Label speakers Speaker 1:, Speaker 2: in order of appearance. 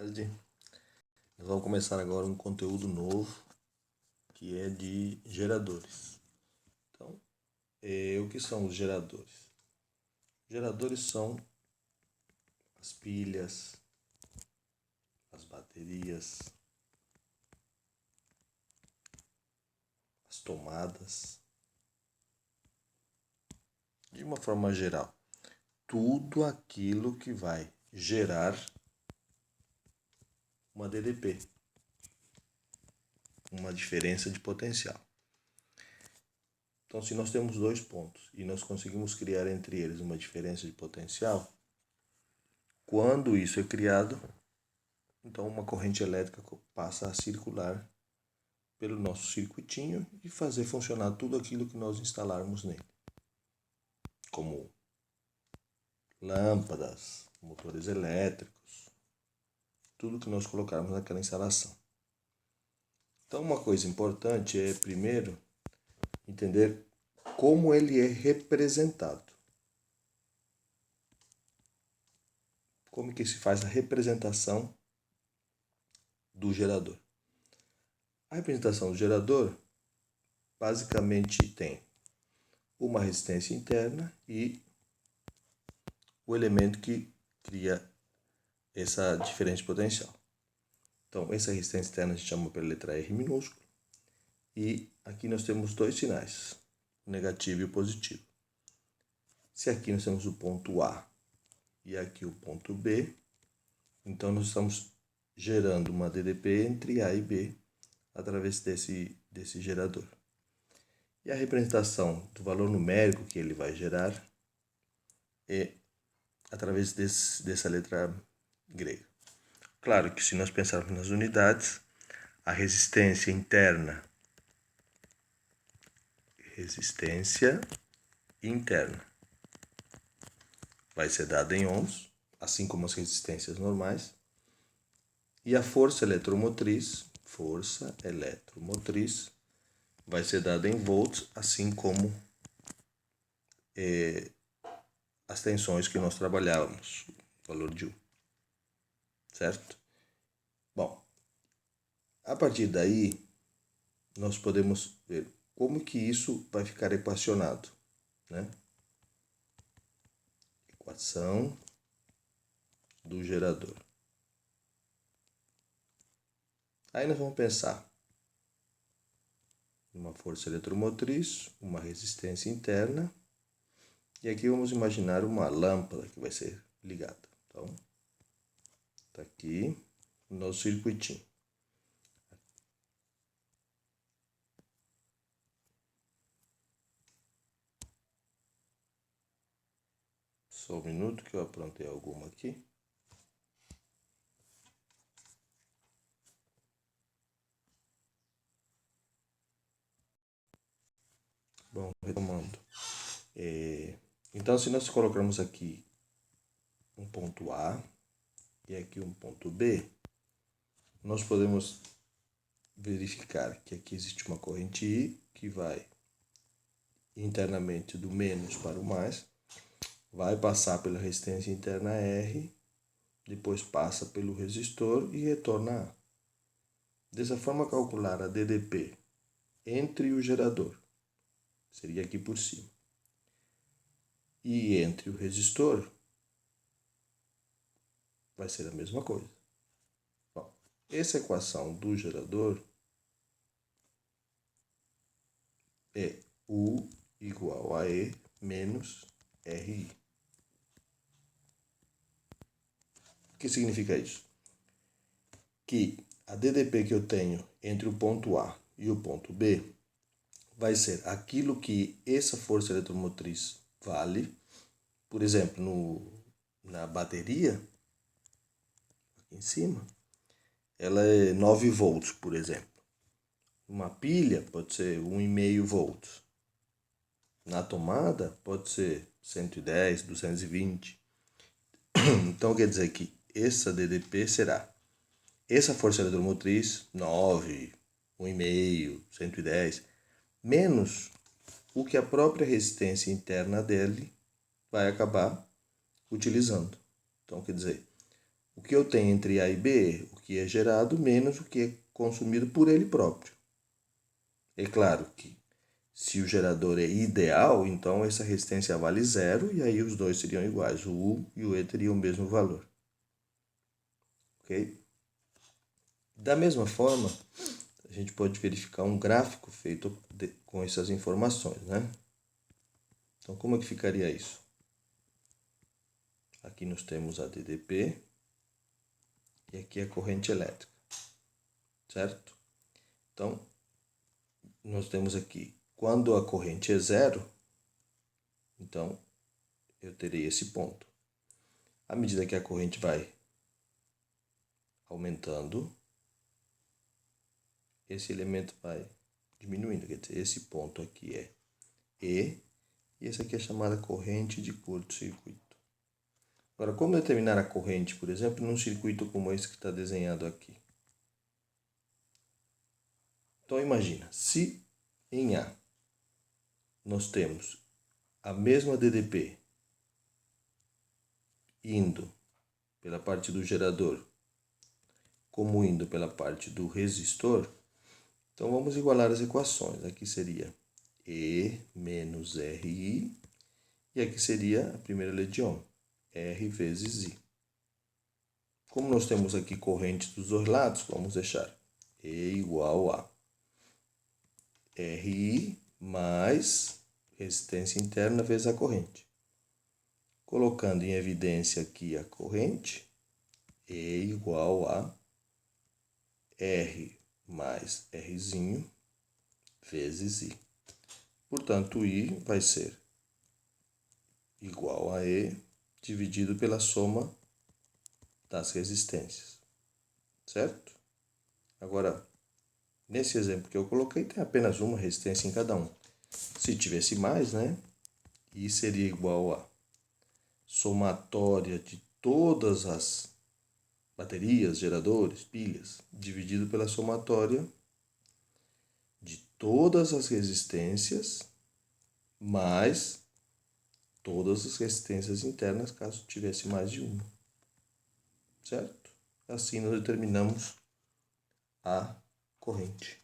Speaker 1: tarde. Nós vamos começar agora um conteúdo novo, que é de geradores. Então, o que são os geradores? Geradores são as pilhas, as baterias, as tomadas, de uma forma geral, tudo aquilo que vai gerar uma DDP, uma diferença de potencial. Então, se nós temos dois pontos e nós conseguimos criar entre eles uma diferença de potencial, quando isso é criado, então uma corrente elétrica passa a circular pelo nosso circuitinho e fazer funcionar tudo aquilo que nós instalarmos nele, como lâmpadas, motores elétricos, tudo que nós colocarmos naquela instalação. Então, uma coisa importante é, primeiro, entender como ele é representado. Como que se faz a representação do gerador. A representação do gerador basicamente tem uma resistência interna e o elemento que cria essa diferença de potencial. Então, essa resistência interna a gente chama pela letra R minúsculo. E aqui nós temos dois sinais, o negativo e o positivo. Se aqui nós temos o ponto A e aqui o ponto B, então nós estamos gerando uma DDP entre A e B através desse gerador. E a representação do valor numérico que ele vai gerar é através dessa letra grega. Claro que se nós pensarmos nas unidades, a resistência interna vai ser dada em ohms, assim como as resistências normais, e a força eletromotriz vai ser dada em volts, assim como as tensões que nós trabalhávamos, o valor de U, certo? Bom, a partir daí, nós podemos ver como que isso vai ficar equacionado, né? Equação do gerador. Aí nós vamos pensar uma força eletromotriz, uma resistência interna, e aqui vamos imaginar uma lâmpada que vai ser ligada. Então, está aqui o nosso circuitinho. Só um minuto que eu aprontei alguma aqui. Bom, retomando. Então, se nós colocarmos aqui um ponto A e aqui um ponto B, nós podemos verificar que aqui existe uma corrente I que vai internamente do menos para o mais, vai passar pela resistência interna R, depois passa pelo resistor e retorna a. Dessa forma, calcular a DDP entre o gerador, seria aqui por cima, e entre o resistor, vai ser a mesma coisa. Bom, essa equação do gerador é U igual a E menos RI. O que significa isso? Que a DDP que eu tenho entre o ponto A e o ponto B vai ser aquilo que essa força eletromotriz vale. Por exemplo, na bateria, aqui em cima, ela é 9 volts, por exemplo. Uma pilha pode ser 1,5 volts. Na tomada pode ser 110, 220. Então quer dizer que essa DDP será essa força eletromotriz 9, 1,5, 110, menos o que a própria resistência interna dele vai acabar utilizando. Então quer dizer, o que eu tenho entre A e B, o que é gerado, menos o que é consumido por ele próprio. É claro que se o gerador é ideal, então essa resistência vale zero e aí os dois seriam iguais. O U e o E teriam o mesmo valor. Ok? Da mesma forma, a gente pode verificar um gráfico feito com essas informações, né? Então, como é que ficaria isso? Aqui nós temos a DDP e aqui a corrente elétrica, certo? Então, nós temos aqui, quando a corrente é zero, então eu terei esse ponto. À medida que a corrente vai aumentando, esse elemento vai diminuindo. Quer dizer, esse ponto aqui é E, e essa aqui é chamada corrente de curto-circuito. Agora, como determinar a corrente, por exemplo, num circuito como esse que está desenhado aqui? Então, imagina, se em A nós temos a mesma DDP indo pela parte do gerador como indo pela parte do resistor, então vamos igualar as equações. Aqui seria E menos RI e aqui seria a primeira lei de Ohm, R vezes I. Como nós temos aqui corrente dos dois lados, vamos deixar E igual a RI mais resistência interna vezes a corrente. Colocando em evidência aqui a corrente, E igual a R mais Rzinho vezes I. Portanto, I vai ser igual a E dividido pela soma das resistências, certo? Agora, nesse exemplo que eu coloquei, tem apenas uma resistência em cada um. Se tivesse mais, né? I seria igual a somatória de todas as baterias, geradores, pilhas, dividido pela somatória de todas as resistências, mais todas as resistências internas, caso tivesse mais de uma. Certo? Assim nós determinamos a corrente.